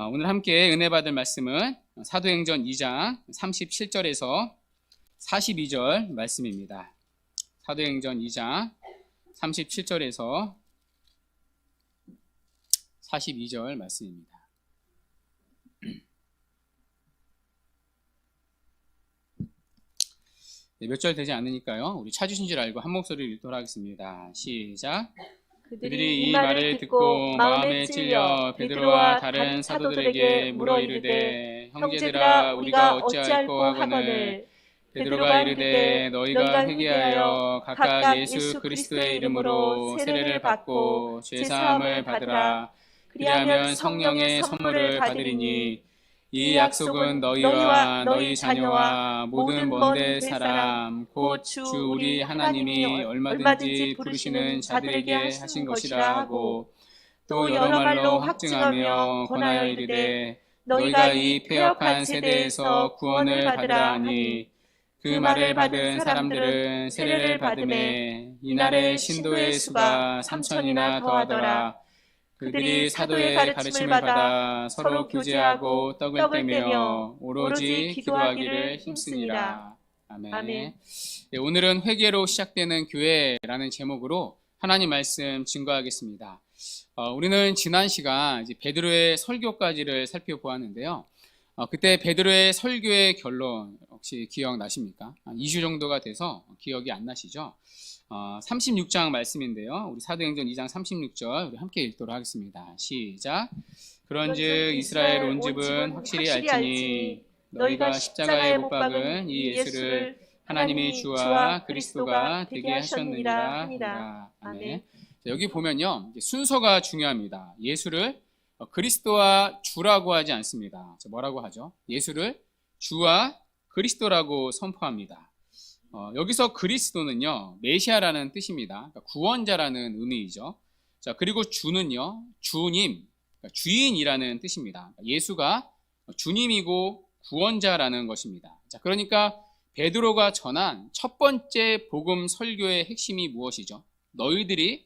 오늘 함께 은혜 받을 말씀은 사도행전 2장 37절에서 42절 말씀입니다. 사도행전 2장 37절에서 42절 말씀입니다. 몇 절 되지 않으니까요. 우리 찾으신 줄 알고 한 목소리를 읽도록 하겠습니다. 시작. 그들이 이 말을 듣고 마음에 찔려 베드로와 다른 사도들에게 물어 이르되 형제들아 우리가 어찌할꼬 하거늘 베드로가 이르되 너희가 회개하여 각각 예수 그리스도의 이름으로 세례를 받고 죄사함을 받으라. 그리하면 성령의 선물을 받으리니 이 약속은 너희와 너희 자녀와 모든 먼데 사람 곧 주 우리 하나님이 얼마든지 부르시는 자들에게 하신 것이라 하고 또 여러 말로 확증하며 권하여 이르되 너희가 이 패역한 세대에서 구원을 받으라 하니 그 말을 받은 사람들은 세례를 받음에 이날에 신도의 수가 3,000이나 더하더라. 그들이 사도의 가르침을 받아 서로 교제하고 떡을 떼며 오로지 기도하기를 힘쓰니라. 아멘. 네, 오늘은 회개로 시작되는 교회라는 제목으로 하나님 말씀 증거하겠습니다. 우리는 지난 시간 이제 베드로의 설교까지를 살펴보았는데요. 그때 베드로의 설교의 결론 혹시 기억나십니까? 2주 정도가 돼서 기억이 안 나시죠? 36장 말씀인데요. 우리 사도행전 2장 36절 우리 함께 읽도록 하겠습니다. 시작. 그런즉 이스라엘 온 집은 확실히 알지니 너희가 십자가에 못 박은 이 예수를 하나님이 주와 그리스도가 되게 하셨느니라. 아멘. 여기 보면요. 순서가 중요합니다. 예수를 그리스도와 주라고 하지 않습니다. 뭐라고 하죠? 예수를 주와 그리스도라고 선포합니다. 여기서 그리스도는요, 메시아라는 뜻입니다. 그러니까 구원자라는 의미이죠. 자, 그리고 주는요, 주님, 그러니까 주인이라는 뜻입니다. 예수가 주님이고 구원자라는 것입니다. 자, 그러니까 베드로가 전한 첫 번째 복음 설교의 핵심이 무엇이죠? 너희들이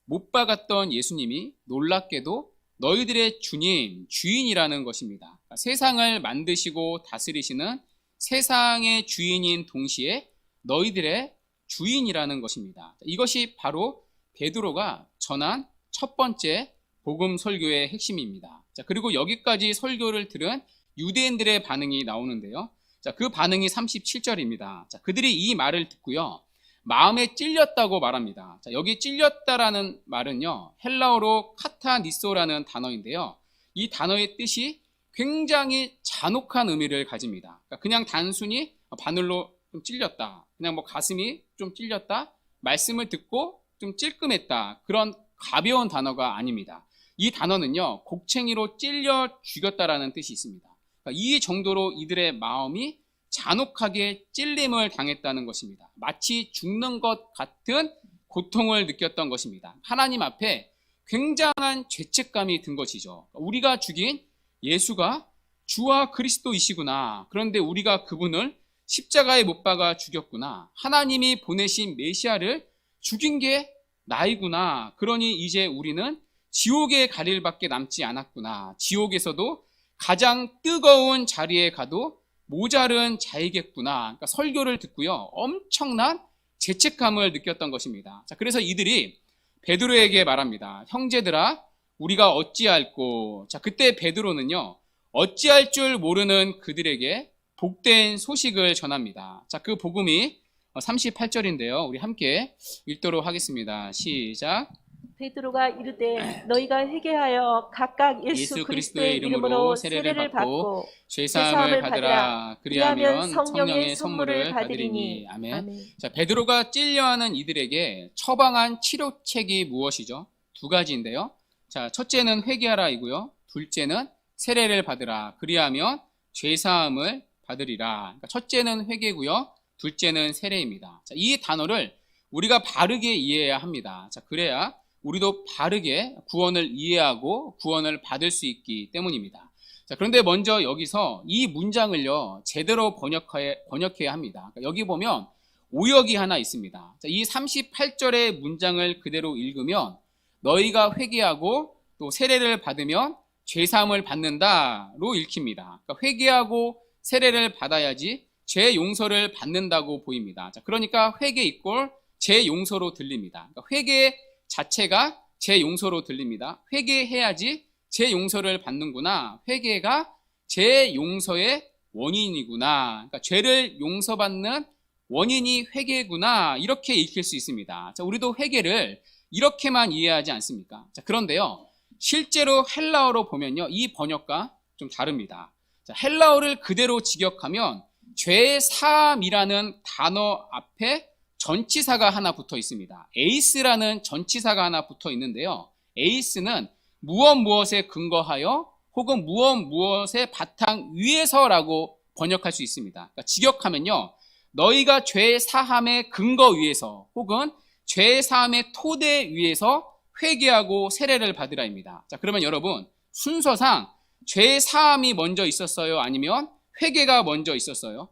못 박았던 예수님이 놀랍게도 너희들의 주님, 주인이라는 것입니다. 그러니까 세상을 만드시고 다스리시는 세상의 주인인 동시에 너희들의 주인이라는 것입니다. 이것이 바로 베드로가 전한 첫 번째 복음 설교의 핵심입니다. 자, 그리고 여기까지 설교를 들은 유대인들의 반응이 나오는데요. 자, 그 반응이 37절입니다. 자, 그들이 이 말을 듣고요. 마음에 찔렸다고 말합니다. 자, 여기 찔렸다라는 말은요. 헬라어로 카타니소라는 단어인데요. 이 단어의 뜻이 굉장히 잔혹한 의미를 가집니다. 그러니까 그냥 단순히 바늘로 좀 찔렸다. 그냥 가슴이 좀 찔렸다. 말씀을 듣고 좀 찔끔했다. 그런 가벼운 단어가 아닙니다. 이 단어는요. 곡챙이로 찔려 죽였다라는 뜻이 있습니다. 그러니까 이 정도로 이들의 마음이 잔혹하게 찔림을 당했다는 것입니다. 마치 죽는 것 같은 고통을 느꼈던 것입니다. 하나님 앞에 굉장한 죄책감이 든 것이죠. 우리가 죽인 예수가 주와 그리스도이시구나. 그런데 우리가 그분을 십자가에 못 박아 죽였구나. 하나님이 보내신 메시아를 죽인 게 나이구나. 그러니 이제 우리는 지옥에 갈 일밖에 남지 않았구나. 지옥에서도 가장 뜨거운 자리에 가도 모자른 자이겠구나. 그러니까 설교를 듣고요. 엄청난 죄책감을 느꼈던 것입니다. 자, 그래서 이들이 베드로에게 말합니다. 형제들아, 우리가 어찌할꼬. 자, 그때 베드로는요. 어찌할 줄 모르는 그들에게 복된 소식을 전합니다. 자, 그 복음이 38절인데요. 우리 함께 읽도록 하겠습니다. 시작. 베드로가 이르되 너희가 회개하여 각각 예수 그리스도의 이름으로 세례를 받고 죄사함을 받으라. 그리하면 성령의 선물을 받으리니. 아멘. 아멘. 자, 베드로가 찔려하는 이들에게 처방한 치료책이 무엇이죠? 두 가지인데요. 자, 첫째는 회개하라이고요. 둘째는 세례를 받으라. 그리하면 죄사함을 받으리라. 그러니까 첫째는 회개고요. 둘째는 세례입니다. 자, 이 단어를 우리가 바르게 이해해야 합니다. 자, 그래야 우리도 바르게 구원을 이해하고 구원을 받을 수 있기 때문입니다. 자, 그런데 먼저 여기서 이 문장을요, 제대로 번역해야 합니다. 그러니까 여기 보면 오역이 하나 있습니다. 자, 이 38절의 문장을 그대로 읽으면 너희가 회개하고 또 세례를 받으면 죄사함을 받는다로 읽힙니다. 그러니까 회개하고 세례를 받아야지 죄 용서를 받는다고 보입니다. 자, 그러니까 회개 이꼴 죄 용서로 들립니다. 그러니까 회개 자체가 죄 용서로 들립니다. 회개해야지 죄 용서를 받는구나. 회개가 죄 용서의 원인이구나. 그러니까 죄를 용서받는 원인이 회개구나. 이렇게 읽힐 수 있습니다. 자, 우리도 회개를 이렇게만 이해하지 않습니까? 자, 그런데요, 실제로 헬라어로 보면요, 이 번역과 좀 다릅니다. 자, 헬라어를 그대로 직역하면 죄 사함이라는 단어 앞에 전치사가 하나 붙어 있습니다. 에이스라는 전치사가 하나 붙어 있는데요, 에이스는 무엇에 근거하여 혹은 무엇의 바탕 위에서라고 번역할 수 있습니다. 그러니까 직역하면요, 너희가 죄 사함의 근거 위에서 혹은 죄 사함의 토대 위에서 회개하고 세례를 받으라입니다. 자, 그러면 여러분, 순서상 죄 사함이 먼저 있었어요? 아니면 회개가 먼저 있었어요?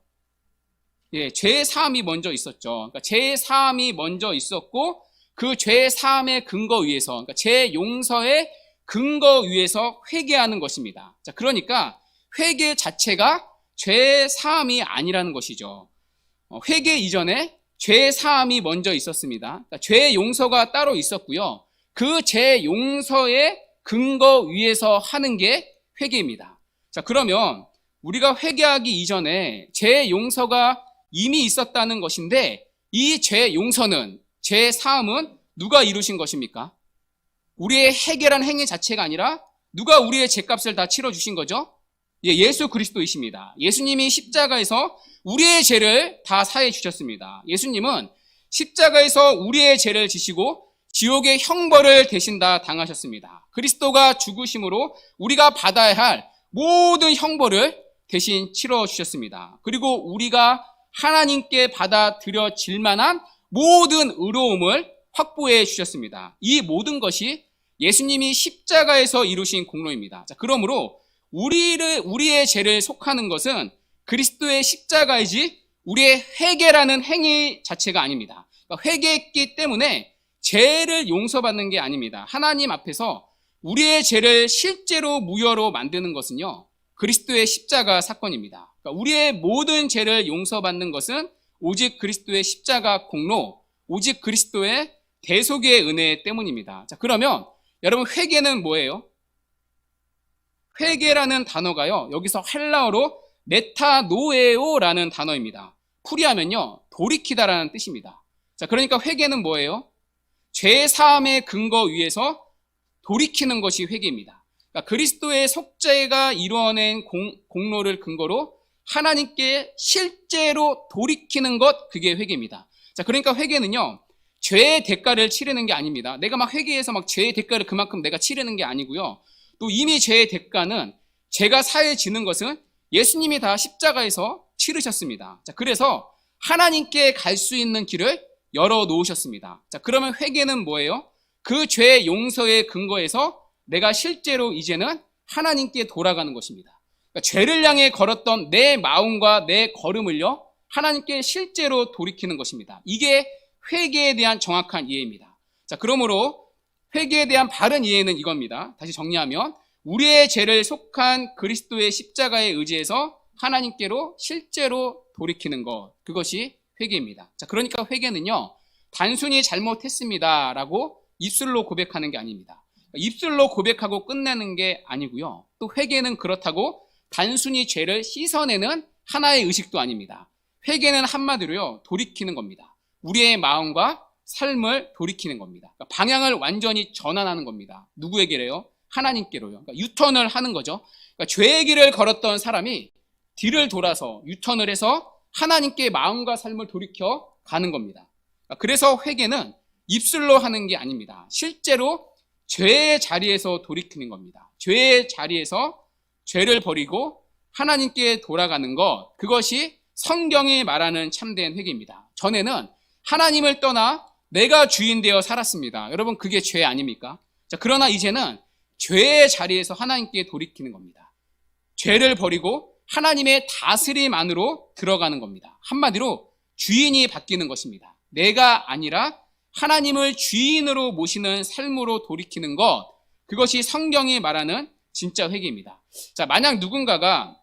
예, 죄 사함이 먼저 있었죠. 그러니까 죄 사함이 먼저 있었고 그 죄 사함의 근거 위에서, 그러니까 죄 용서의 근거 위에서 회개하는 것입니다. 자, 그러니까 회개 자체가 죄 사함이 아니라는 것이죠. 회개 이전에 죄 사함이 먼저 있었습니다. 그러니까 죄 용서가 따로 있었고요. 그 죄 용서의 근거 위에서 하는 게 회개입니다. 자, 그러면 우리가 회개하기 이전에 죄 용서가 이미 있었다는 것인데 이 죄 용서는, 죄 사함은 누가 이루신 것입니까? 우리의 해결한 행위 자체가 아니라 누가 우리의 죄값을 다 치러주신 거죠? 예, 예수 그리스도이십니다. 예수님이 십자가에서 우리의 죄를 다 사해 주셨습니다. 예수님은 십자가에서 우리의 죄를 지시고 지옥의 형벌을 대신 다 당하셨습니다. 그리스도가 죽으심으로 우리가 받아야 할 모든 형벌을 대신 치러주셨습니다. 그리고 우리가 하나님께 받아들여질 만한 모든 의로움을 확보해 주셨습니다. 이 모든 것이 예수님이 십자가에서 이루신 공로입니다. 자, 그러므로 우리의 죄를 속하는 것은 그리스도의 십자가이지 우리의 회개라는 행위 자체가 아닙니다. 그러니까 회개했기 때문에 죄를 용서받는 게 아닙니다. 하나님 앞에서 우리의 죄를 실제로 무효로 만드는 것은요, 그리스도의 십자가 사건입니다. 그러니까 우리의 모든 죄를 용서받는 것은 오직 그리스도의 십자가 공로, 오직 그리스도의 대속의 은혜 때문입니다. 자, 그러면 여러분, 회개는 뭐예요? 회개라는 단어가요, 여기서 헬라어로 메타노에오라는 단어입니다. 풀이하면요, 돌이키다라는 뜻입니다. 자, 그러니까 회개는 뭐예요? 죄 사함의 근거 위에서 돌이키는 것이 회개입니다. 그러니까 그리스도의 속죄가 이루어낸 공로를 근거로 하나님께 실제로 돌이키는 것, 그게 회개입니다. 자, 그러니까 회개는요, 죄의 대가를 치르는 게 아닙니다. 내가 막 회개해서 막 죄의 대가를 그만큼 내가 치르는 게 아니고요. 또 이미 죄의 대가는, 죄가 사해지는 것은 예수님이 다 십자가에서 치르셨습니다. 자, 그래서 하나님께 갈 수 있는 길을 열어놓으셨습니다. 자, 그러면 회개는 뭐예요? 그 죄 용서의 근거에서 내가 실제로 이제는 하나님께 돌아가는 것입니다. 그러니까 죄를 향해 걸었던 내 마음과 내 걸음을요, 하나님께 실제로 돌이키는 것입니다. 이게 회개에 대한 정확한 이해입니다. 자, 그러므로 회개에 대한 바른 이해는 이겁니다. 다시 정리하면 우리의 죄를 속한 그리스도의 십자가에 의지해서 하나님께로 실제로 돌이키는 것, 그것이 회개입니다. 자, 그러니까 회개는요, 단순히 잘못했습니다라고 입술로 고백하는 게 아닙니다. 입술로 고백하고 끝내는 게 아니고요. 또 회개는 그렇다고 단순히 죄를 씻어내는 하나의 의식도 아닙니다. 회개는 한마디로요, 돌이키는 겁니다. 우리의 마음과 삶을 돌이키는 겁니다. 그러니까 방향을 완전히 전환하는 겁니다. 누구에게래요? 하나님께로요. 그러니까 유턴을 하는 거죠. 그러니까 죄의 길을 걸었던 사람이 뒤를 돌아서 유턴을 해서 하나님께 마음과 삶을 돌이켜 가는 겁니다. 그래서 회개는 입술로 하는 게 아닙니다. 실제로 죄의 자리에서 돌이키는 겁니다. 죄의 자리에서 죄를 버리고 하나님께 돌아가는 것, 그것이 성경이 말하는 참된 회개입니다. 전에는 하나님을 떠나 내가 주인 되어 살았습니다. 여러분, 그게 죄 아닙니까? 자, 그러나 이제는 죄의 자리에서 하나님께 돌이키는 겁니다. 죄를 버리고 하나님의 다스림 안으로 들어가는 겁니다. 한마디로 주인이 바뀌는 것입니다. 내가 아니라 하나님을 주인으로 모시는 삶으로 돌이키는 것, 그것이 성경이 말하는 진짜 회개입니다. 자, 만약 누군가가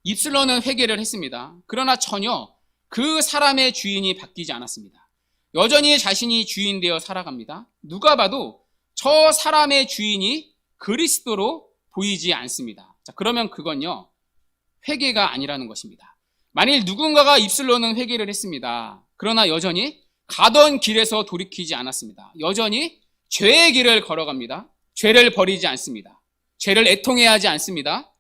입술로는 회개를 했습니다. 그러나 전혀 그 사람의 주인이 바뀌지 않았습니다. 여전히 자신이 주인 되어 살아갑니다. 누가 봐도 저 사람의 주인이 그리스도로 보이지 않습니다. 자, 그러면 그건요, 회개가 아니라는 것입니다. 만일 누군가가 입술로는 회개를 했습니다. 그러나 여전히 가던 길에서 돌이키지 않았습니다. 여전히 죄의 길을 걸어갑니다. 죄를 버리지 않습니다. 죄를 애통해야 하지 않습니다.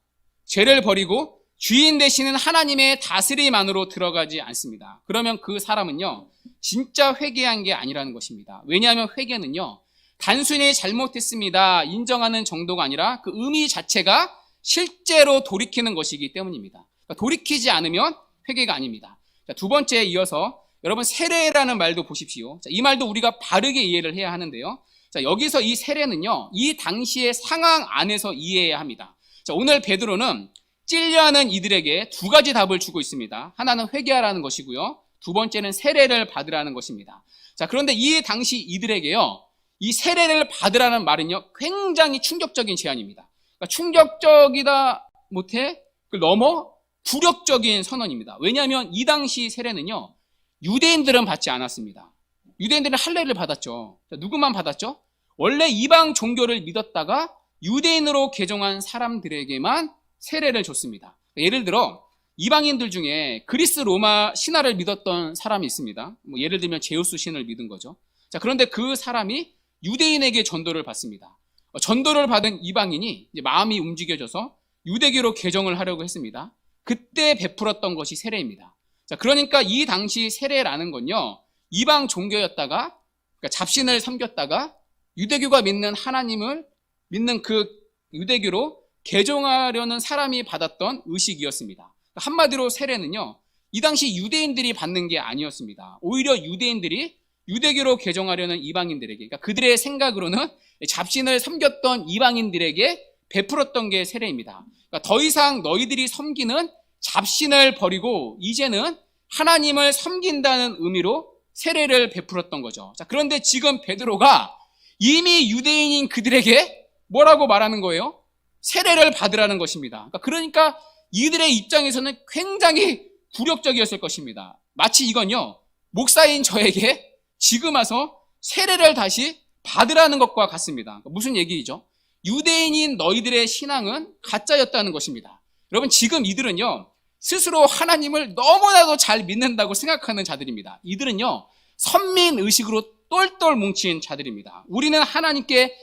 죄를 버리고 주인 되시는 하나님의 다스림 안으로 들어가지 않습니다. 그러면 그 사람은요, 진짜 회개한 게 아니라는 것입니다. 왜냐하면 회개는요, 단순히 잘못했습니다 인정하는 정도가 아니라 그 의미 자체가 실제로 돌이키는 것이기 때문입니다. 그러니까 돌이키지 않으면 회개가 아닙니다. 자, 두 번째에 이어서 여러분 세례라는 말도 보십시오. 자, 이 말도 우리가 바르게 이해를 해야 하는데요. 자, 여기서 이 세례는요, 이 당시의 상황 안에서 이해해야 합니다. 자, 오늘 베드로는 찔려하는 이들에게 두 가지 답을 주고 있습니다. 하나는 회개하라는 것이고요. 두 번째는 세례를 받으라는 것입니다. 자, 그런데 이 당시 이들에게요, 이 세례를 받으라는 말은요, 굉장히 충격적인 제안입니다. 그러니까 충격적이다 못해 그 넘어 굴욕적인 선언입니다. 왜냐하면 이 당시 세례는요, 유대인들은 받지 않았습니다. 유대인들은 할례를 받았죠. 자, 누구만 받았죠? 원래 이방 종교를 믿었다가 유대인으로 개종한 사람들에게만 세례를 줬습니다. 예를 들어 이방인들 중에 그리스 로마 신화를 믿었던 사람이 있습니다. 뭐 예를 들면 제우스 신을 믿은 거죠. 자, 그런데 그 사람이 유대인에게 전도를 받습니다. 전도를 받은 이방인이 이제 마음이 움직여져서 유대교로 개종을 하려고 했습니다. 그때 베풀었던 것이 세례입니다. 자, 그러니까 이 당시 세례라는 건요, 이방 종교였다가, 그러니까 잡신을 섬겼다가 유대교가 믿는 하나님을 믿는 그 유대교로 개종하려는 사람이 받았던 의식이었습니다. 그러니까 한마디로 세례는요, 이 당시 유대인들이 받는 게 아니었습니다. 오히려 유대인들이 유대교로 개종하려는 이방인들에게, 그러니까 그들의 생각으로는 잡신을 섬겼던 이방인들에게 베풀었던 게 세례입니다. 그러니까 더 이상 너희들이 섬기는 잡신을 버리고 이제는 하나님을 섬긴다는 의미로 세례를 베풀었던 거죠. 자, 그런데 지금 베드로가 이미 유대인인 그들에게 뭐라고 말하는 거예요? 세례를 받으라는 것입니다. 그러니까 이들의 입장에서는 굉장히 굴욕적이었을 것입니다. 마치 이건요, 목사인 저에게 지금 와서 세례를 다시 받으라는 것과 같습니다. 무슨 얘기죠? 유대인인 너희들의 신앙은 가짜였다는 것입니다. 여러분, 지금 이들은요, 스스로 하나님을 너무나도 잘 믿는다고 생각하는 자들입니다. 이들은요, 선민의식으로 똘똘 뭉친 자들입니다. 우리는 하나님께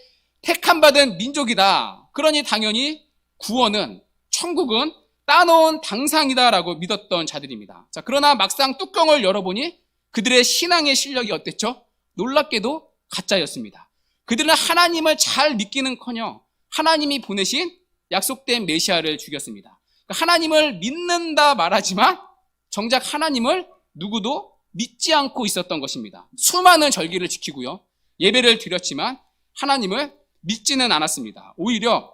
택함받은 민족이다. 그러니 당연히 구원은, 천국은 따놓은 당상이다라고 믿었던 자들입니다. 자, 그러나 막상 뚜껑을 열어보니 그들의 신앙의 실력이 어땠죠? 놀랍게도 가짜였습니다. 그들은 하나님을 잘 믿기는커녕 하나님이 보내신 약속된 메시아를 죽였습니다. 하나님을 믿는다 말하지만 정작 하나님을 누구도 믿지 않고 있었던 것입니다. 수많은 절기를 지키고요, 예배를 드렸지만 하나님을 믿지는 않았습니다. 오히려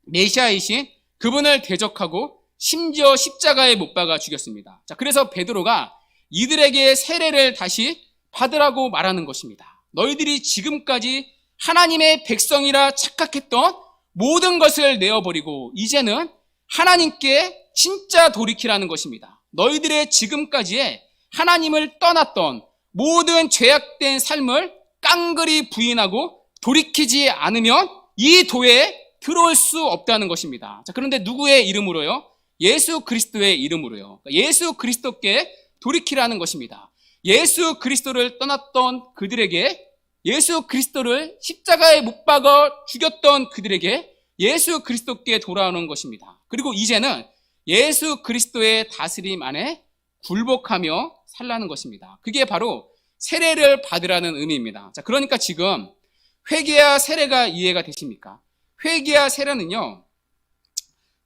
메시아이신 그분을 대적하고 심지어 십자가에 못 박아 죽였습니다. 자, 그래서 베드로가 이들에게 세례를 다시 받으라고 말하는 것입니다. 너희들이 지금까지 하나님의 백성이라 착각했던 모든 것을 내어버리고 이제는 하나님께 진짜 돌이키라는 것입니다. 너희들의 지금까지의 하나님을 떠났던 모든 죄악된 삶을 깡그리 부인하고 돌이키지 않으면 이 도에 들어올 수 없다는 것입니다. 자, 그런데 누구의 이름으로요? 예수 그리스도의 이름으로요. 예수 그리스도께 돌이키라는 것입니다. 예수 그리스도를 떠났던 그들에게, 예수 그리스도를 십자가에 못 박아 죽였던 그들에게 예수 그리스도께 돌아오는 것입니다. 그리고 이제는 예수 그리스도의 다스림 안에 굴복하며 살라는 것입니다. 그게 바로 세례를 받으라는 의미입니다. 자, 그러니까 지금 회개와 세례가 이해가 되십니까? 회개와 세례는요,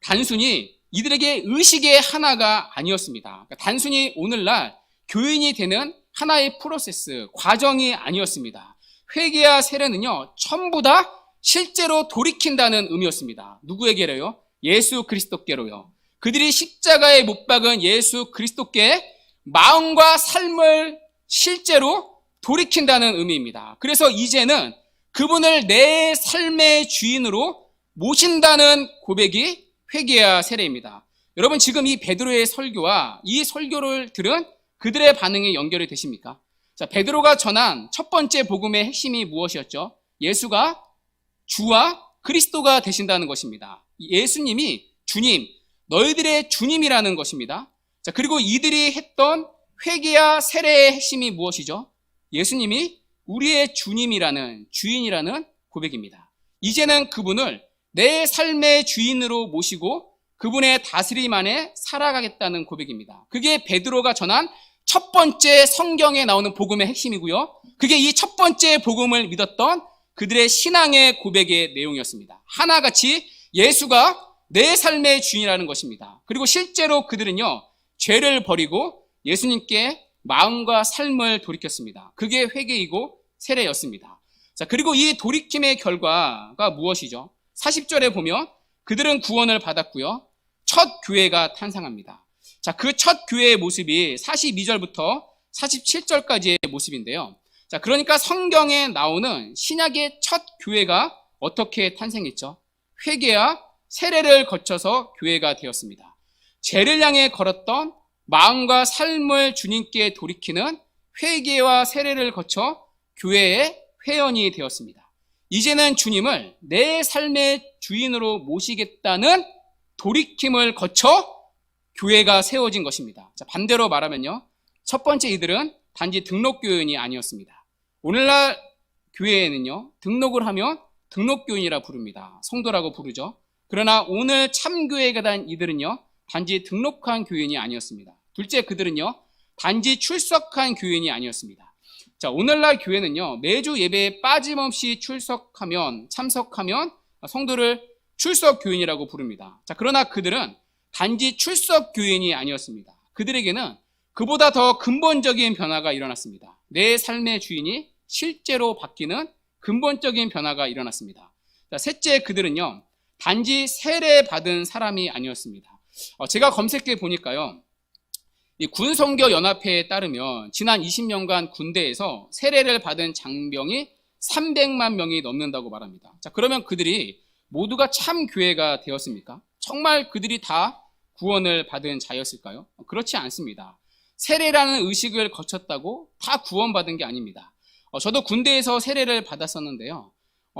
단순히 이들에게 의식의 하나가 아니었습니다. 그러니까 단순히 오늘날 교인이 되는 하나의 프로세스, 과정이 아니었습니다. 회개와 세례는요, 전부 다 실제로 돌이킨다는 의미였습니다. 누구에게로요? 예수 그리스도께로요. 그들이 십자가에 못 박은 예수 그리스도께 마음과 삶을 실제로 돌이킨다는 의미입니다. 그래서 이제는 그분을 내 삶의 주인으로 모신다는 고백이 회개와 세례입니다. 여러분, 지금 이 베드로의 설교와 이 설교를 들은 그들의 반응이 연결이 되십니까? 자, 베드로가 전한 첫 번째 복음의 핵심이 무엇이었죠? 예수가 주와 그리스도가 되신다는 것입니다. 예수님이 주님, 너희들의 주님이라는 것입니다. 자, 그리고 이들이 했던 회개와 세례의 핵심이 무엇이죠? 예수님이 우리의 주님이라는, 주인이라는 고백입니다. 이제는 그분을 내 삶의 주인으로 모시고 그분의 다스림 안에 살아가겠다는 고백입니다. 그게 베드로가 전한 첫 번째 성경에 나오는 복음의 핵심이고요. 그게 이 첫 번째 복음을 믿었던 그들의 신앙의 고백의 내용이었습니다. 하나같이 예수가 내 삶의 주인이라는 것입니다. 그리고 실제로 그들은요, 죄를 버리고 예수님께 마음과 삶을 돌이켰습니다. 그게 회개이고 세례였습니다. 자, 그리고 이 돌이킴의 결과가 무엇이죠? 40절에 보면 그들은 구원을 받았고요. 첫 교회가 탄생합니다. 자, 그 첫 교회의 모습이 42절부터 47절까지의 모습인데요. 자, 그러니까 성경에 나오는 신약의 첫 교회가 어떻게 탄생했죠? 회개와 세례를 거쳐서 교회가 되었습니다. 죄를 향해 걸었던 마음과 삶을 주님께 돌이키는 회개와 세례를 거쳐 교회의 회원이 되었습니다. 이제는 주님을 내 삶의 주인으로 모시겠다는 돌이킴을 거쳐 교회가 세워진 것입니다. 자, 반대로 말하면요, 첫 번째 이들은 단지 등록교인이 아니었습니다. 오늘날 교회에는요, 등록을 하면 등록교인이라 부릅니다. 성도라고 부르죠. 그러나 오늘 참교회가 된 이들은요, 단지 등록한 교인이 아니었습니다. 둘째, 그들은요, 단지 출석한 교인이 아니었습니다. 자, 오늘날 교회는요, 매주 예배에 빠짐없이 참석하면 성도를 출석 교인이라고 부릅니다. 자, 그러나 그들은 단지 출석 교인이 아니었습니다. 그들에게는 그보다 더 근본적인 변화가 일어났습니다. 내 삶의 주인이 실제로 바뀌는 근본적인 변화가 일어났습니다. 자, 셋째, 그들은요, 단지 세례받은 사람이 아니었습니다. 제가 검색해 보니까요, 이 군선교연합회에 따르면 지난 20년간 군대에서 세례를 받은 장병이 300만 명이 넘는다고 말합니다. 자, 그러면 그들이 모두가 참 교회가 되었습니까? 정말 그들이 다 구원을 받은 자였을까요? 그렇지 않습니다. 세례라는 의식을 거쳤다고 다 구원받은 게 아닙니다. 저도 군대에서 세례를 받았었는데요.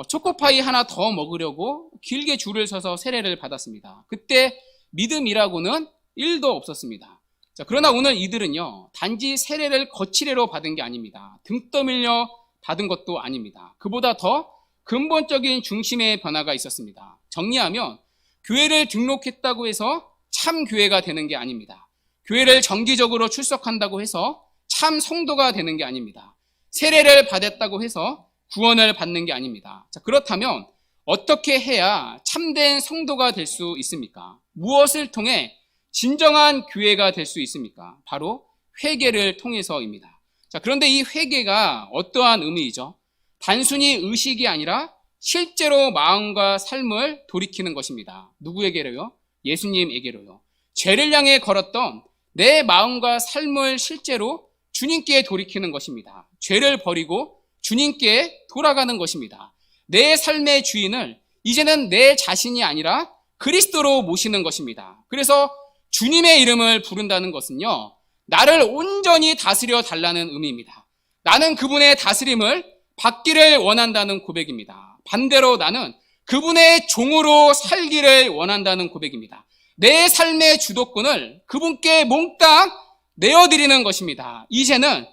초코파이 하나 더 먹으려고 길게 줄을 서서 세례를 받았습니다. 그때 믿음이라고는 1도 없었습니다. 자, 그러나 오늘 이들은요, 단지 세례를 거치례로 받은 게 아닙니다. 등 떠밀려 받은 것도 아닙니다. 그보다 더 근본적인 중심의 변화가 있었습니다. 정리하면 교회를 등록했다고 해서 참 교회가 되는 게 아닙니다. 교회를 정기적으로 출석한다고 해서 참 성도가 되는 게 아닙니다. 세례를 받았다고 해서 구원을 받는 게 아닙니다. 자, 그렇다면 어떻게 해야 참된 성도가 될 수 있습니까? 무엇을 통해 진정한 교회가 될 수 있습니까? 바로 회개를 통해서입니다. 자, 그런데 이 회개가 어떠한 의미이죠? 단순히 의식이 아니라 실제로 마음과 삶을 돌이키는 것입니다. 누구에게로요? 예수님에게로요. 죄를 향해 걸었던 내 마음과 삶을 실제로 주님께 돌이키는 것입니다. 죄를 버리고 주님께 돌아가는 것입니다. 내 삶의 주인을 이제는 내 자신이 아니라 그리스도로 모시는 것입니다. 그래서 주님의 이름을 부른다는 것은요, 나를 온전히 다스려 달라는 의미입니다. 나는 그분의 다스림을 받기를 원한다는 고백입니다. 반대로 나는 그분의 종으로 살기를 원한다는 고백입니다. 내 삶의 주도권을 그분께 몽땅 내어드리는 것입니다. 이제는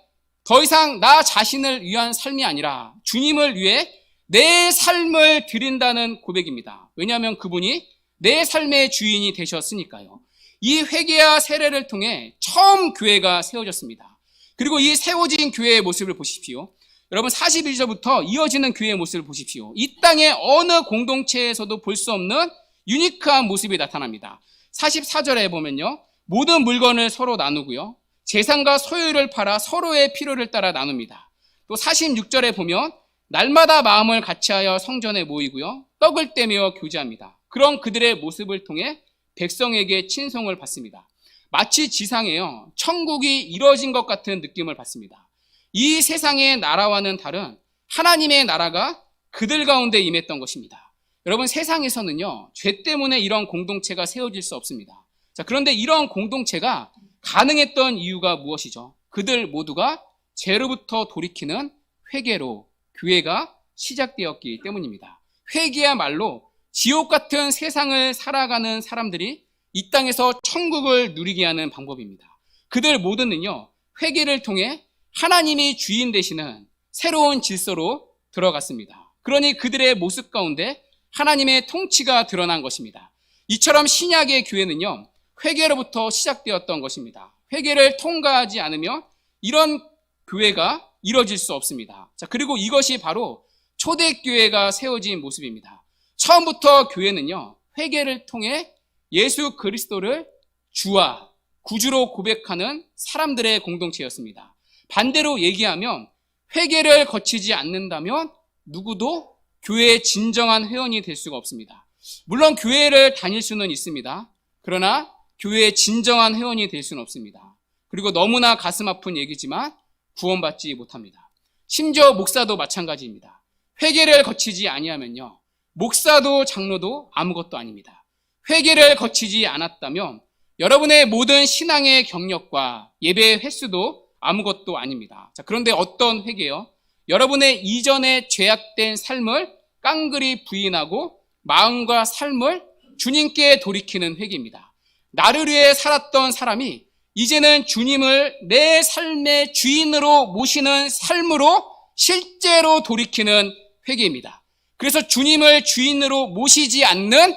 더 이상 나 자신을 위한 삶이 아니라 주님을 위해 내 삶을 드린다는 고백입니다. 왜냐하면 그분이 내 삶의 주인이 되셨으니까요. 이 회개와 세례를 통해 처음 교회가 세워졌습니다. 그리고 이 세워진 교회의 모습을 보십시오. 여러분, 41절부터 이어지는 교회의 모습을 보십시오. 이 땅의 어느 공동체에서도 볼 수 없는 유니크한 모습이 나타납니다. 44절에 보면요, 모든 물건을 서로 나누고요, 재산과 소유를 팔아 서로의 필요를 따라 나눕니다. 또 46절에 보면 날마다 마음을 같이하여 성전에 모이고요, 떡을 떼며 교제합니다. 그런 그들의 모습을 통해 백성에게 친송을 받습니다. 마치 지상에요, 천국이 이루어진 것 같은 느낌을 받습니다. 이 세상의 나라와는 다른 하나님의 나라가 그들 가운데 임했던 것입니다. 여러분, 세상에서는요, 죄 때문에 이런 공동체가 세워질 수 없습니다. 자, 그런데 이런 공동체가 가능했던 이유가 무엇이죠? 그들 모두가 죄로부터 돌이키는 회개로 교회가 시작되었기 때문입니다. 회개야말로 지옥 같은 세상을 살아가는 사람들이 이 땅에서 천국을 누리게 하는 방법입니다. 그들 모두는요, 회개를 통해 하나님이 주인 되시는 새로운 질서로 들어갔습니다. 그러니 그들의 모습 가운데 하나님의 통치가 드러난 것입니다. 이처럼 신약의 교회는요, 회개로부터 시작되었던 것입니다. 회개를 통과하지 않으면 이런 교회가 이뤄질 수 없습니다. 자, 그리고 이것이 바로 초대교회가 세워진 모습입니다. 처음부터 교회는요, 회개를 통해 예수 그리스도를 주와 구주로 고백하는 사람들의 공동체였습니다. 반대로 얘기하면 회개를 거치지 않는다면 누구도 교회의 진정한 회원이 될 수가 없습니다. 물론 교회를 다닐 수는 있습니다. 그러나 교회의 진정한 회원이 될 수는 없습니다. 그리고 너무나 가슴 아픈 얘기지만 구원받지 못합니다. 심지어 목사도 마찬가지입니다. 회개를 거치지 아니하면요, 목사도 장로도 아무것도 아닙니다. 회개를 거치지 않았다면 여러분의 모든 신앙의 경력과 예배의 횟수도 아무것도 아닙니다. 자, 그런데 어떤 회개요? 여러분의 이전에 죄악된 삶을 깡그리 부인하고 마음과 삶을 주님께 돌이키는 회개입니다. 나를 위해 살았던 사람이 이제는 주님을 내 삶의 주인으로 모시는 삶으로 실제로 돌이키는 회개입니다. 그래서 주님을 주인으로 모시지 않는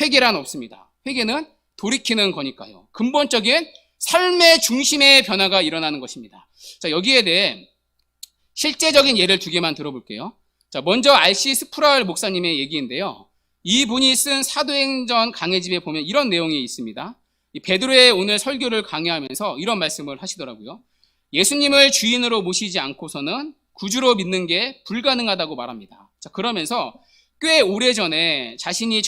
회개란 없습니다. 회개는 돌이키는 거니까요. 근본적인 삶의 중심의 변화가 일어나는 것입니다. 자, 여기에 대해 실제적인 예를 두 개만 들어볼게요. 자, 먼저 R.C. 스프라울 목사님의 얘기인데요. 이분이 쓴 사도행전 강해집에 보면 이런 내용이 있습니다. 베드로의 오늘 설교를 강의하면서 이런 말씀을 하시더라고요. 예수님을 주인으로 모시지 않고서는 구주로 믿는 게 불가능하다고 말합니다. 자, 그러면서 꽤 오래전에 자신이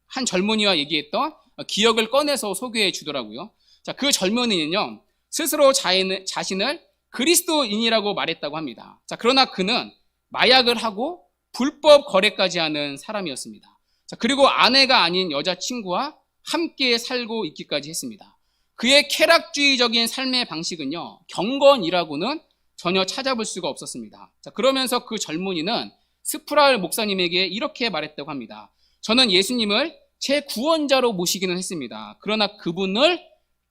한 젊은이와 얘기했던 기억을 꺼내서 소개해 주더라고요. 자, 그 젊은이는요, 스스로 자신을 그리스도인이라고 말했다고 합니다. 자, 그러나 그는 마약을 하고 불법 거래까지 하는 사람이었습니다. 자, 그리고 아내가 아닌 여자친구와 함께 살고 있기까지 했습니다. 그의 쾌락주의적인 삶의 방식은요, 경건이라고는 전혀 찾아볼 수가 없었습니다. 자, 그러면서 그 젊은이는 스프라울 목사님에게 이렇게 말했다고 합니다. 저는 예수님을 제 구원자로 모시기는 했습니다. 그러나 그분을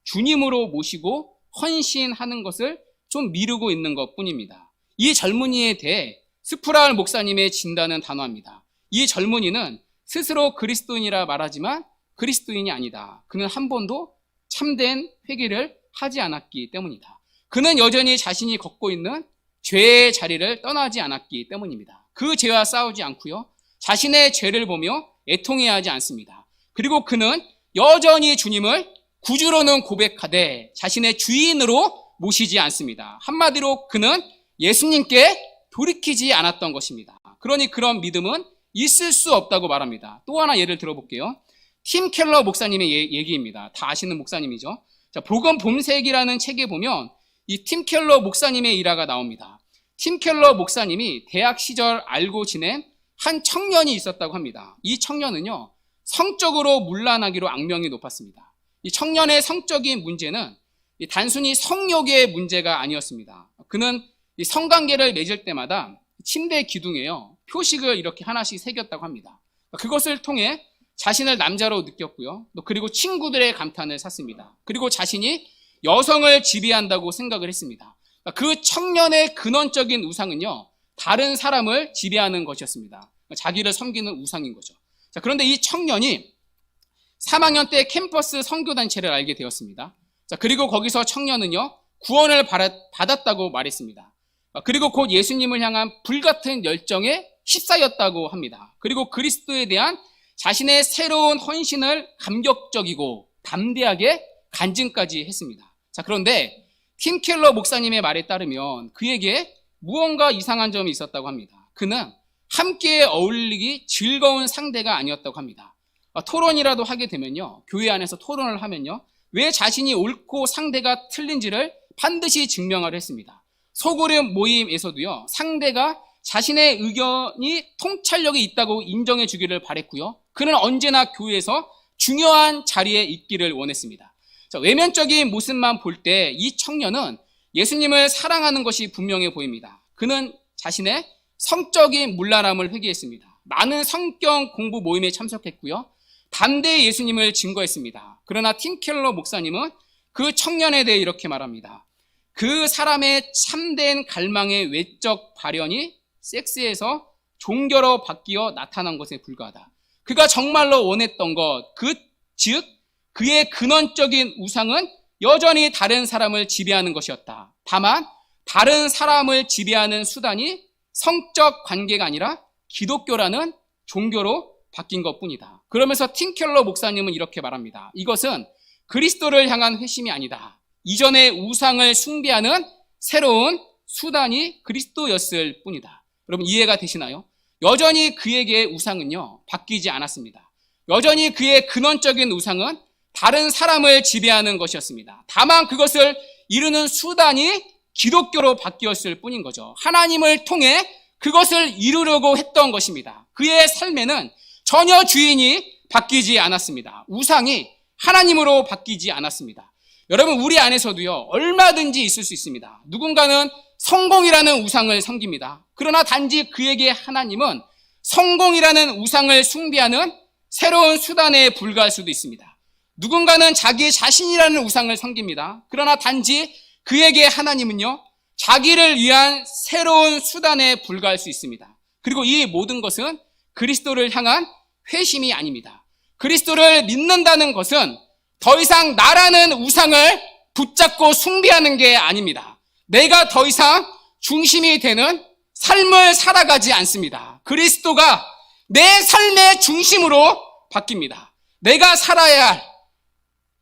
주님으로 모시고 헌신하는 것을 좀 미루고 있는 것 뿐입니다. 이 젊은이에 대해 스프라울 목사님의 진단은 단호합니다. 이 젊은이는 스스로 그리스도인이라 말하지만 그리스도인이 아니다. 그는 한 번도 참된 회개를 하지 않았기 때문이다. 그는 여전히 자신이 걷고 있는 죄의 자리를 떠나지 않았기 때문입니다. 그 죄와 싸우지 않고요, 자신의 죄를 보며 애통해야 하지 않습니다. 그리고 그는 여전히 주님을 구주로는 고백하되 자신의 주인으로 모시지 않습니다. 한마디로 그는 예수님께 돌이키지 않았던 것입니다. 그러니 그런 믿음은 있을 수 없다고 말합니다. 또 하나 예를 들어볼게요. 팀 켈러 목사님의 얘기입니다. 다 아시는 목사님이죠. 자, 복음 봄색이라는 책에 보면 이 팀 켈러 목사님의 일화가 나옵니다. 팀 켈러 목사님이 대학 시절 알고 지낸 한 청년이 있었다고 합니다. 이 청년은요, 성적으로 문란하기로 악명이 높았습니다. 이 청년의 성적인 문제는 단순히 성욕의 문제가 아니었습니다. 그는 이 성관계를 맺을 때마다 침대 기둥에요, 표식을 이렇게 하나씩 새겼다고 합니다. 그것을 통해 자신을 남자로 느꼈고요, 또 그리고 친구들의 감탄을 샀습니다. 그리고 자신이 여성을 지배한다고 생각을 했습니다. 그 청년의 근원적인 우상은요, 다른 사람을 지배하는 것이었습니다. 자기를 섬기는 우상인 거죠. 자, 그런데 이 청년이 3학년 때 캠퍼스 선교단체를 알게 되었습니다. 자, 그리고 거기서 청년은요, 구원을 받았다고 말했습니다. 그리고 곧 예수님을 향한 불같은 열정에 휩싸였다고 합니다. 그리고 그리스도에 대한 자신의 새로운 헌신을 감격적이고 담대하게 간증까지 했습니다. 자, 그런데 팀 켈러 목사님의 말에 따르면 그에게 무언가 이상한 점이 있었다고 합니다. 그는 함께 어울리기 즐거운 상대가 아니었다고 합니다. 토론이라도 하게 되면요, 교회 안에서 토론을 하면요, 왜 자신이 옳고 상대가 틀린지를 반드시 증명하려 했습니다. 소그룹 모임에서도요, 상대가 자신의 의견이 통찰력이 있다고 인정해 주기를 바랬고요. 그는 언제나 교회에서 중요한 자리에 있기를 원했습니다. 자, 외면적인 모습만 볼 때 이 청년은 예수님을 사랑하는 것이 분명해 보입니다. 그는 자신의 성적인 문란함을 회개했습니다. 많은 성경 공부 모임에 참석했고요. 담대히 예수님을 증거했습니다. 그러나 팀 켈러 목사님은 그 청년에 대해 이렇게 말합니다. 그 사람의 참된 갈망의 외적 발현이 섹스에서 종교로 바뀌어 나타난 것에 불과하다. 그가 정말로 원했던 것, 즉 그의 근원적인 우상은 여전히 다른 사람을 지배하는 것이었다. 다만 다른 사람을 지배하는 수단이 성적 관계가 아니라 기독교라는 종교로 바뀐 것뿐이다. 그러면서 팀 켈러 목사님은 이렇게 말합니다. 이것은 그리스도를 향한 회심이 아니다. 이전의 우상을 숭배하는 새로운 수단이 그리스도였을 뿐이다. 여러분 이해가 되시나요? 여전히 그에게의 우상은요 바뀌지 않았습니다. 여전히 그의 근원적인 우상은 다른 사람을 지배하는 것이었습니다. 다만 그것을 이루는 수단이 기독교로 바뀌었을 뿐인 거죠. 하나님을 통해 그것을 이루려고 했던 것입니다. 그의 삶에는 전혀 주인이 바뀌지 않았습니다. 우상이 하나님으로 바뀌지 않았습니다. 여러분 우리 안에서도요 얼마든지 있을 수 있습니다. 누군가는 성공이라는 우상을 섬깁니다. 그러나 단지 그에게 하나님은 성공이라는 우상을 숭배하는 새로운 수단에 불과할 수도 있습니다. 누군가는 자기 자신이라는 우상을 섬깁니다. 그러나 단지 그에게 하나님은요 자기를 위한 새로운 수단에 불과할 수 있습니다. 그리고 이 모든 것은 그리스도를 향한 회심이 아닙니다. 그리스도를 믿는다는 것은 더 이상 나라는 우상을 붙잡고 숭배하는 게 아닙니다. 내가 더 이상 중심이 되는 삶을 살아가지 않습니다. 그리스도가 내 삶의 중심으로 바뀝니다. 내가 살아야 할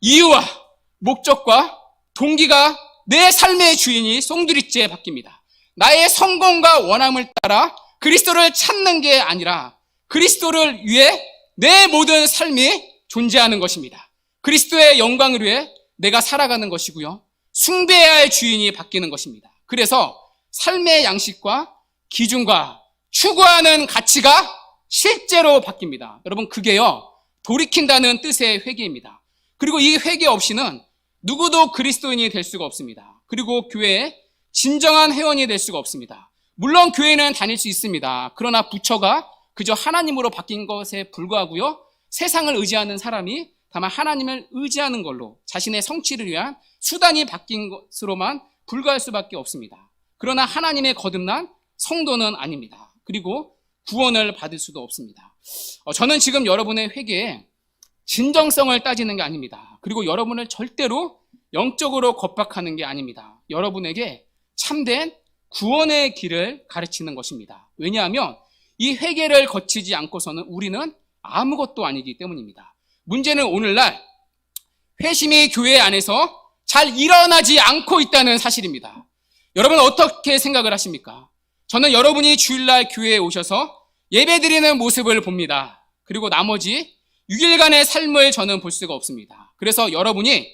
이유와 목적과 동기가 내 삶의 주인이 송두리째 바뀝니다. 나의 성공과 원함을 따라 그리스도를 찾는 게 아니라 그리스도를 위해 내 모든 삶이 존재하는 것입니다. 그리스도의 영광을 위해 내가 살아가는 것이고요. 숭배해야 할 주인이 바뀌는 것입니다. 그래서 삶의 양식과 기준과 추구하는 가치가 실제로 바뀝니다. 여러분 그게요 돌이킨다는 뜻의 회개입니다. 그리고 이 회개 없이는 누구도 그리스도인이 될 수가 없습니다. 그리고 교회에 진정한 회원이 될 수가 없습니다. 물론 교회는 다닐 수 있습니다. 그러나 부처가 그저 하나님으로 바뀐 것에 불과하고요. 세상을 의지하는 사람이 다만 하나님을 의지하는 걸로 자신의 성취를 위한 수단이 바뀐 것으로만 불과할 수밖에 없습니다. 그러나 하나님의 거듭난 성도는 아닙니다. 그리고 구원을 받을 수도 없습니다. 저는 지금 여러분의 회개에 진정성을 따지는 게 아닙니다. 그리고 여러분을 절대로 영적으로 겁박하는 게 아닙니다. 여러분에게 참된 구원의 길을 가르치는 것입니다. 왜냐하면 이 회개를 거치지 않고서는 우리는 아무것도 아니기 때문입니다. 문제는 오늘날 회심이 교회 안에서 잘 일어나지 않고 있다는 사실입니다. 여러분 어떻게 생각을 하십니까? 저는 여러분이 주일날 교회에 오셔서 예배드리는 모습을 봅니다. 그리고 나머지 6일간의 삶을 저는 볼 수가 없습니다. 그래서 여러분이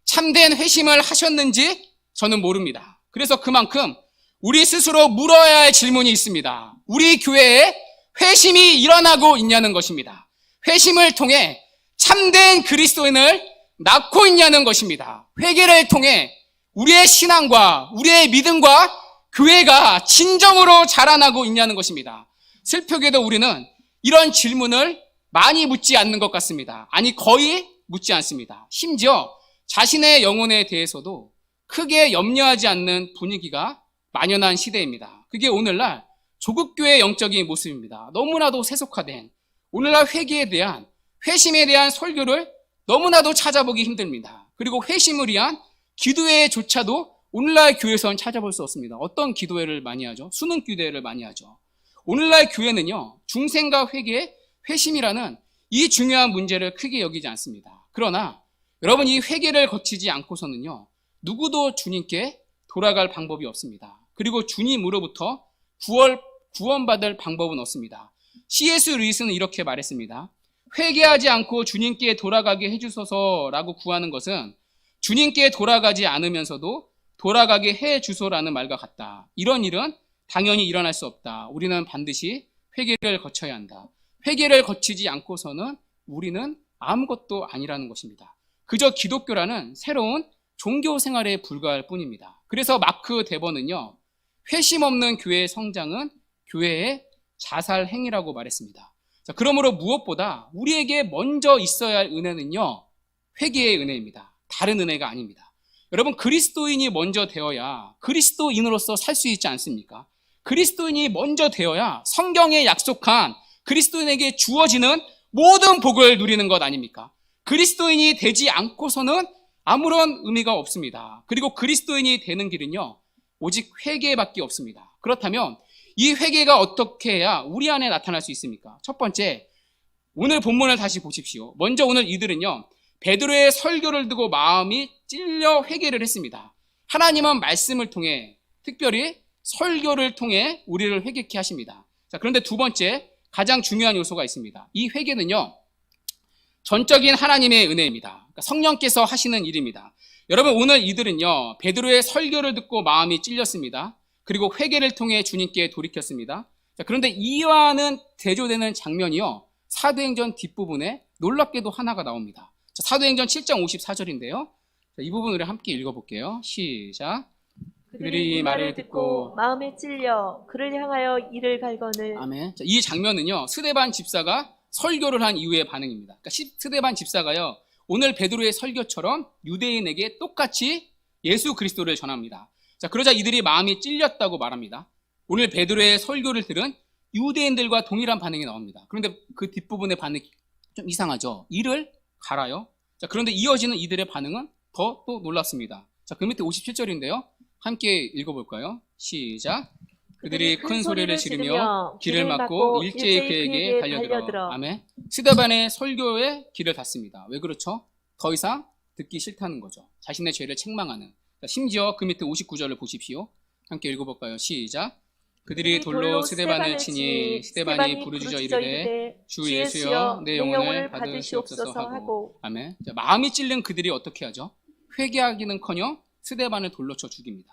참된 회심을 하셨는지 저는 모릅니다. 그래서 그만큼 우리 스스로 물어야 할 질문이 있습니다. 우리 교회에 회심이 일어나고 있냐는 것입니다. 회심을 통해 참된 그리스도인을 낳고 있냐는 것입니다. 회개를 통해 우리의 신앙과 우리의 믿음과 교회가 진정으로 자라나고 있냐는 것입니다. 슬프게도 우리는 이런 질문을 많이 묻지 않는 것 같습니다. 아니 거의 묻지 않습니다. 심지어 자신의 영혼에 대해서도 크게 염려하지 않는 분위기가 만연한 시대입니다. 그게 오늘날 조국교회의 영적인 모습입니다. 너무나도 세속화된 오늘날 회개에 대한 회심에 대한 설교를 너무나도 찾아보기 힘듭니다. 그리고 회심을 위한 기도회조차도 오늘날 교회에서는 찾아볼 수 없습니다. 어떤 기도회를 많이 하죠? 수능 기도회를 많이 하죠. 오늘날 교회는요 중생과 회개, 회심이라는 이 중요한 문제를 크게 여기지 않습니다. 그러나 여러분 이 회개를 거치지 않고서는요 누구도 주님께 돌아갈 방법이 없습니다. 그리고 주님으로부터 구원받을 방법은 없습니다. C.S. 루이스는 이렇게 말했습니다. 회개하지 않고 주님께 돌아가게 해주소서라고 구하는 것은 주님께 돌아가지 않으면서도 돌아가게 해주소라는 말과 같다. 이런 일은 당연히 일어날 수 없다. 우리는 반드시 회개를 거쳐야 한다. 회개를 거치지 않고서는 우리는 아무것도 아니라는 것입니다. 그저 기독교라는 새로운 종교 생활에 불과할 뿐입니다. 그래서 마크 데버는요, 회심 없는 교회의 성장은 교회의 자살 행위라고 말했습니다. 자, 그러므로 무엇보다 우리에게 먼저 있어야 할 은혜는요, 회개의 은혜입니다. 다른 은혜가 아닙니다. 여러분, 그리스도인이 먼저 되어야 그리스도인으로서 살 수 있지 않습니까? 그리스도인이 먼저 되어야 성경에 약속한 그리스도인에게 주어지는 모든 복을 누리는 것 아닙니까? 그리스도인이 되지 않고서는 아무런 의미가 없습니다. 그리고 그리스도인이 되는 길은요, 오직 회개밖에 없습니다. 그렇다면 이 회개가 어떻게 해야 우리 안에 나타날 수 있습니까? 첫 번째, 오늘 본문을 다시 보십시오. 먼저 오늘 이들은요, 베드로의 설교를 듣고 마음이 찔려 회개를 했습니다. 하나님은 말씀을 통해, 특별히 설교를 통해 우리를 회개케 하십니다. 자, 그런데 두 번째, 가장 중요한 요소가 있습니다. 이 회개는요, 전적인 하나님의 은혜입니다. 그러니까 성령께서 하시는 일입니다. 여러분, 오늘 이들은요, 베드로의 설교를 듣고 마음이 찔렸습니다. 그리고 회개를 통해 주님께 돌이켰습니다. 자, 그런데 이와는 대조되는 장면이요, 사도행전 뒷부분에 놀랍게도 하나가 나옵니다. 자, 사도행전 7장 54절인데요. 이 부분을 함께 읽어볼게요. 시작. 그들이 이 말을 듣고 마음에 찔려 그를 향하여 이를 갈거늘. 아멘. 자, 이 장면은요, 스데반 집사가 설교를 한 이후의 반응입니다. 그러니까 스데반 집사가요, 오늘 베드로의 설교처럼 유대인에게 똑같이 예수 그리스도를 전합니다. 자, 그러자 이들이 마음이 찔렸다고 말합니다. 오늘 베드로의 설교를 들은 유대인들과 동일한 반응이 나옵니다. 그런데 그 뒷부분의 반응이 좀 이상하죠. 이를 갈아요. 자, 그런데 이어지는 이들의 반응은 더 또 놀랍습니다. 자, 그 밑에 57절인데요. 함께 읽어볼까요? 시작. 그들이 큰 소리를 지르며 길을 막고 일제히 그에게 달려들어. 아멘. 스데반의 설교에 길을 닫습니다. 왜 그렇죠? 더 이상 듣기 싫다는 거죠. 자신의 죄를 책망하는. 심지어 그 밑에 59절을 보십시오. 함께 읽어볼까요? 시작. 그들이 돌로 스데반을 치니 스데반이 부르짖어 이르되 주 예수여 내 영혼을 받으시옵소서 하고. 아멘. 자, 마음이 찔린 그들이 어떻게 하죠? 회개하기는커녕 스데반을 돌로 쳐 죽입니다.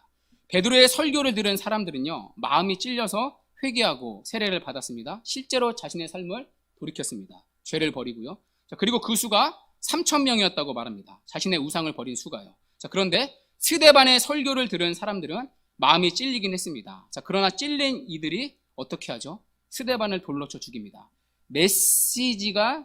베드로의 설교를 들은 사람들은요, 마음이 찔려서 회개하고 세례를 받았습니다. 실제로 자신의 삶을 돌이켰습니다. 죄를 버리고요. 자, 그리고 그 수가 3,000명이었다고 말합니다. 자신의 우상을 버린 수가요. 자, 그런데 스데반의 설교를 들은 사람들은 마음이 찔리긴 했습니다. 자, 그러나 찔린 이들이 어떻게 하죠? 스데반을 돌로 쳐 죽입니다. 메시지가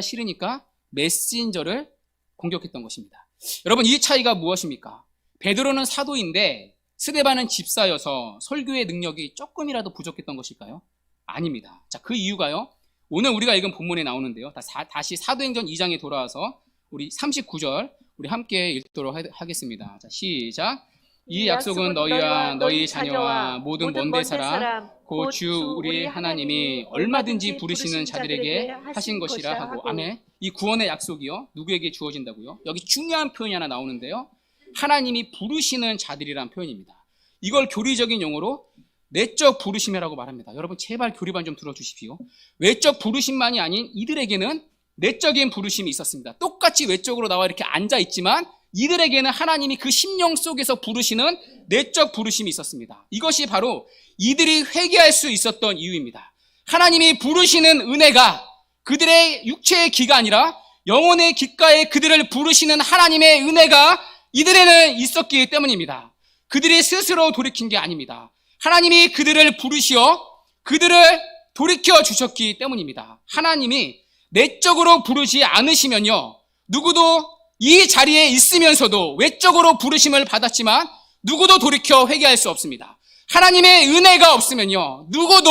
싫으니까 메신저를 공격했던 것입니다. 여러분, 이 차이가 무엇입니까? 베드로는 사도인데 스데반은 집사여서 설교의 능력이 조금이라도 부족했던 것일까요? 아닙니다. 자, 그 이유가요, 오늘 우리가 읽은 본문에 나오는데요. 다시 사도행전 2장에 돌아와서 우리 39절 우리 함께 읽도록 하겠습니다. 자, 시작. 이 약속은 너희와 너희 자녀와 모든 먼데 사람 곧 주 우리 하나님이 얼마든지 부르시는 자들에게 하신 것이라 하고. 아멘. 이 구원의 약속이요, 누구에게 주어진다고요? 여기 중요한 표현이 하나 나오는데요. 하나님이 부르시는 자들이란 표현입니다. 이걸 교리적인 용어로 내적 부르심이라고 말합니다. 여러분, 제발 교리반 좀 들어주십시오. 외적 부르심만이 아닌 이들에게는 내적인 부르심이 있었습니다. 똑같이 외적으로 나와 이렇게 앉아있지만 이들에게는 하나님이 그 심령 속에서 부르시는 내적 부르심이 있었습니다. 이것이 바로 이들이 회개할 수 있었던 이유입니다. 하나님이 부르시는 은혜가 그들의 육체의 기가 아니라 영혼의 귓가에 그들을 부르시는 하나님의 은혜가 이들에는 있었기 때문입니다. 그들이 스스로 돌이킨 게 아닙니다. 하나님이 그들을 부르시어 그들을 돌이켜 주셨기 때문입니다. 하나님이 내적으로 부르지 않으시면요, 누구도 이 자리에 있으면서도 외적으로 부르심을 받았지만 누구도 돌이켜 회개할 수 없습니다. 하나님의 은혜가 없으면요, 누구도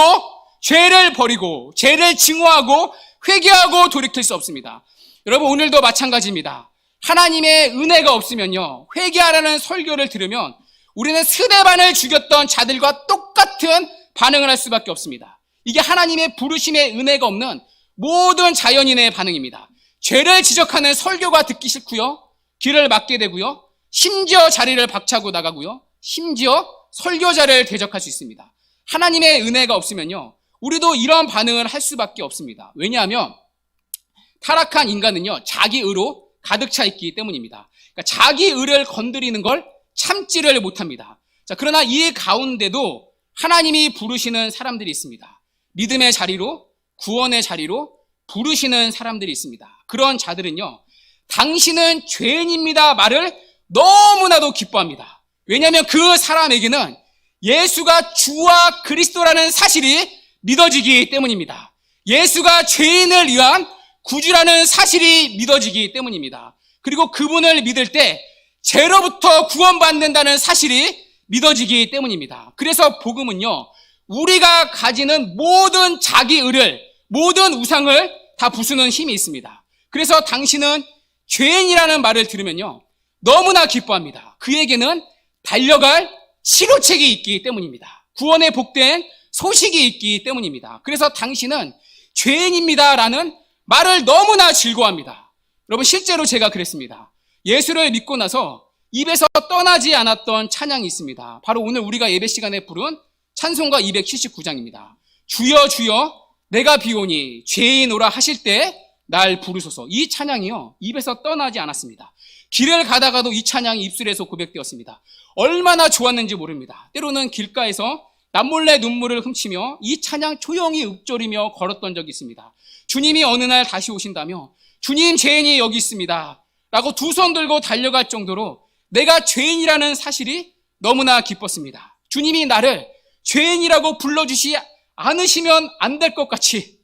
죄를 버리고 죄를 증오하고 회개하고 돌이킬 수 없습니다. 여러분, 오늘도 마찬가지입니다. 하나님의 은혜가 없으면요, 회개하라는 설교를 들으면 우리는 스데반을 죽였던 자들과 똑같은 반응을 할 수밖에 없습니다. 이게 하나님의 부르심의 은혜가 없는 모든 자연인의 반응입니다. 죄를 지적하는 설교가 듣기 싫고요, 길을 막게 되고요, 심지어 자리를 박차고 나가고요, 심지어 설교자를 대적할 수 있습니다. 하나님의 은혜가 없으면요, 우리도 이런 반응을 할 수밖에 없습니다. 왜냐하면 타락한 인간은요, 자기 의로 가득 차 있기 때문입니다. 그러니까 자기 의를 건드리는 걸 참지를 못합니다. 자, 그러나 이 가운데도 하나님이 부르시는 사람들이 있습니다. 믿음의 자리로, 구원의 자리로 부르시는 사람들이 있습니다. 그런 자들은요, 당신은 죄인입니다 말을 너무나도 기뻐합니다. 왜냐하면 그 사람에게는 예수가 주와 그리스도라는 사실이 믿어지기 때문입니다. 예수가 죄인을 위한 구주라는 사실이 믿어지기 때문입니다. 그리고 그분을 믿을 때 죄로부터 구원받는다는 사실이 믿어지기 때문입니다. 그래서 복음은요, 우리가 가지는 모든 자기의를, 모든 우상을 다 부수는 힘이 있습니다. 그래서 당신은 죄인이라는 말을 들으면요, 너무나 기뻐합니다. 그에게는 달려갈 치료책이 있기 때문입니다. 구원의 복된 소식이 있기 때문입니다. 그래서 당신은 죄인입니다라는 말을 너무나 즐거워합니다. 여러분, 실제로 제가 그랬습니다. 예수를 믿고 나서 입에서 떠나지 않았던 찬양이 있습니다. 바로 오늘 우리가 예배 시간에 부른 찬송가 279장입니다. 주여 주여 내가 비오니 죄인오라 하실 때 날 부르소서. 이 찬양이요, 입에서 떠나지 않았습니다. 길을 가다가도 이 찬양이 입술에서 고백되었습니다. 얼마나 좋았는지 모릅니다. 때로는 길가에서 남몰래 눈물을 훔치며 이 찬양 조용히 읊조리며 걸었던 적이 있습니다. 주님이 어느 날 다시 오신다며 주님 죄인이 여기 있습니다 라고 두 손 들고 달려갈 정도로 내가 죄인이라는 사실이 너무나 기뻤습니다. 주님이 나를 죄인이라고 불러주시 않으시면 안 될 것 같이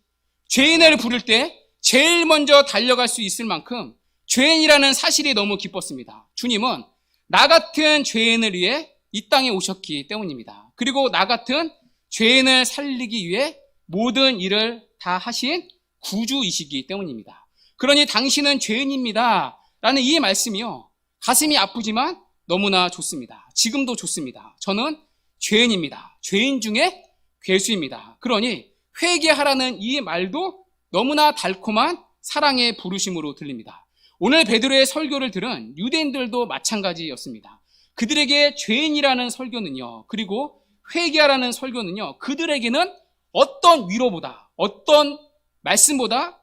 죄인을 부를 때 제일 먼저 달려갈 수 있을 만큼 죄인이라는 사실이 너무 기뻤습니다. 주님은 나 같은 죄인을 위해 이 땅에 오셨기 때문입니다. 그리고 나 같은 죄인을 살리기 위해 모든 일을 다 하신 구주이시기 때문입니다. 그러니 당신은 죄인입니다 라는 이 말씀이요, 가슴이 아프지만 너무나 좋습니다. 지금도 좋습니다. 저는 죄인입니다. 죄인 중에 괴수입니다. 그러니 회개하라는 이 말도 너무나 달콤한 사랑의 부르심으로 들립니다. 오늘 베드로의 설교를 들은 유대인들도 마찬가지였습니다. 그들에게 죄인이라는 설교는요, 그리고 회개하라는 설교는요, 그들에게는 어떤 위로보다, 어떤 말씀보다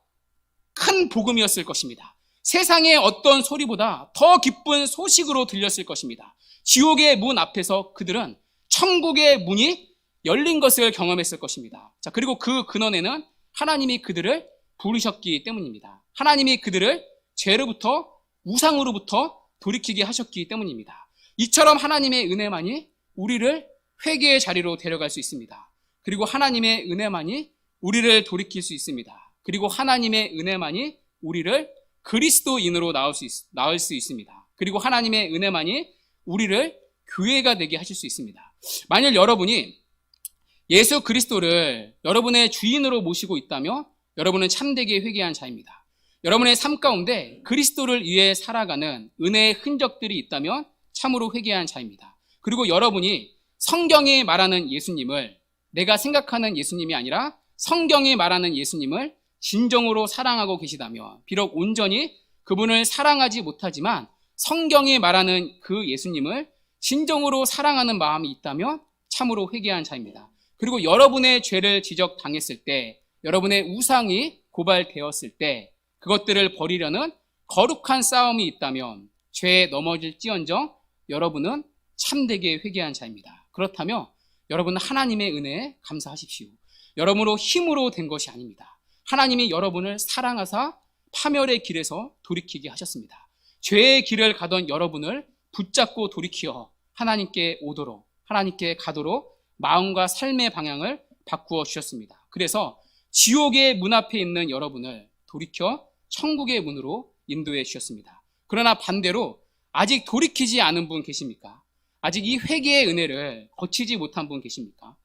큰 복음이었을 것입니다. 세상의 어떤 소리보다 더 기쁜 소식으로 들렸을 것입니다. 지옥의 문 앞에서 그들은 천국의 문이 열린 것을 경험했을 것입니다. 자, 그리고 그 근원에는 하나님이 그들을 부르셨기 때문입니다. 하나님이 그들을 죄로부터, 우상으로부터 돌이키게 하셨기 때문입니다. 이처럼 하나님의 은혜만이 우리를 회개의 자리로 데려갈 수 있습니다. 그리고 하나님의 은혜만이 우리를 돌이킬 수 있습니다. 그리고 하나님의 은혜만이 우리를 그리스도인으로 낳을 수 있습니다. 그리고 하나님의 은혜만이 우리를 교회가 되게 하실 수 있습니다. 만일 여러분이 예수 그리스도를 여러분의 주인으로 모시고 있다면 여러분은 참되게 회개한 자입니다. 여러분의 삶 가운데 그리스도를 위해 살아가는 은혜의 흔적들이 있다면 참으로 회개한 자입니다. 그리고 여러분이 성경이 말하는 예수님을, 내가 생각하는 예수님이 아니라 성경이 말하는 예수님을 진정으로 사랑하고 계시다면, 비록 온전히 그분을 사랑하지 못하지만 성경이 말하는 그 예수님을 진정으로 사랑하는 마음이 있다면 참으로 회개한 자입니다. 그리고 여러분의 죄를 지적당했을 때, 여러분의 우상이 고발되었을 때 그것들을 버리려는 거룩한 싸움이 있다면 죄에 넘어질지언정 여러분은 참되게 회개한 자입니다. 그렇다면 여러분은 하나님의 은혜에 감사하십시오. 여러분으로 힘으로 된 것이 아닙니다. 하나님이 여러분을 사랑하사 파멸의 길에서 돌이키게 하셨습니다. 죄의 길을 가던 여러분을 붙잡고 돌이키어 하나님께 오도록, 하나님께 가도록 마음과 삶의 방향을 바꾸어 주셨습니다. 그래서 지옥의 문 앞에 있는 여러분을 돌이켜 천국의 문으로 인도해 주셨습니다. 그러나 반대로 아직 돌이키지 않은 분 계십니까? 아직 이 회개의 은혜를 거치지 못한 분 계십니까?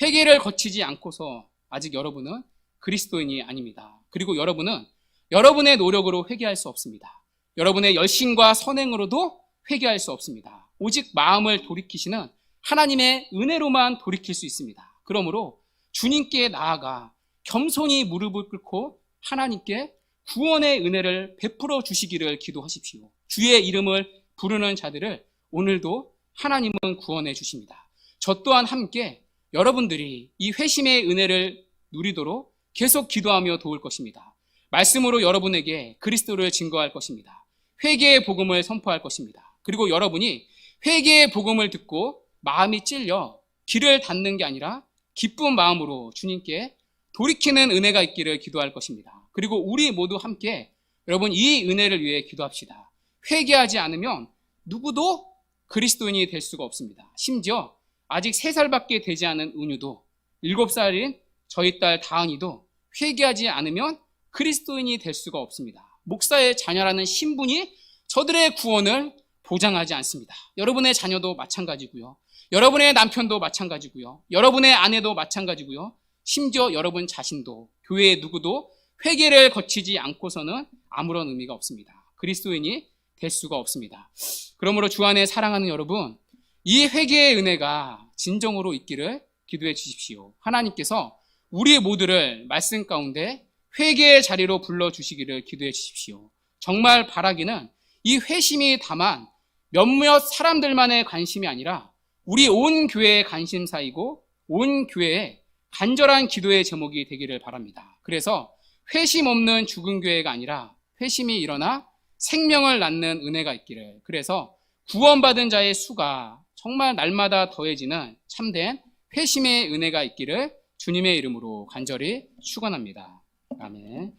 회개를 거치지 않고서 아직 여러분은 그리스도인이 아닙니다. 그리고 여러분은 여러분의 노력으로 회개할 수 없습니다. 여러분의 열심과 선행으로도 회개할 수 없습니다. 오직 마음을 돌이키시는 하나님의 은혜로만 돌이킬 수 있습니다. 그러므로 주님께 나아가 겸손히 무릎을 꿇고 하나님께 구원의 은혜를 베풀어 주시기를 기도하십시오. 주의 이름을 부르는 자들을 오늘도 하나님은 구원해 주십니다. 저 또한 함께 여러분들이 이 회심의 은혜를 누리도록 계속 기도하며 도울 것입니다. 말씀으로 여러분에게 그리스도를 증거할 것입니다. 회개의 복음을 선포할 것입니다. 그리고 여러분이 회개의 복음을 듣고 마음이 찔려 귀를 닫는 게 아니라 기쁜 마음으로 주님께 돌이키는 은혜가 있기를 기도할 것입니다. 그리고 우리 모두 함께 여러분 이 은혜를 위해 기도합시다. 회개하지 않으면 누구도 그리스도인이 될 수가 없습니다. 심지어 아직 3살밖에 되지 않은 은유도 7살인 저희 딸 다은이도 회개하지 않으면 그리스도인이 될 수가 없습니다. 목사의 자녀라는 신분이 저들의 구원을 보장하지 않습니다. 여러분의 자녀도 마찬가지고요. 여러분의 남편도 마찬가지고요. 여러분의 아내도 마찬가지고요. 심지어 여러분 자신도 교회의 누구도 회개를 거치지 않고서는 아무런 의미가 없습니다. 그리스도인이 될 수가 없습니다. 그러므로 주 안에 사랑하는 여러분, 이 회개의 은혜가 진정으로 있기를 기도해 주십시오. 하나님께서 우리 모두를 말씀 가운데 회개의 자리로 불러주시기를 기도해 주십시오. 정말 바라기는 이 회심이 다만 몇몇 사람들만의 관심이 아니라 우리 온 교회의 관심사이고 온 교회의 간절한 기도의 제목이 되기를 바랍니다. 그래서 회심 없는 죽은 교회가 아니라 회심이 일어나 생명을 낳는 은혜가 있기를, 그래서 구원받은 자의 수가 정말 날마다 더해지는 참된 회심의 은혜가 있기를 주님의 이름으로 간절히 축원합니다. 아멘.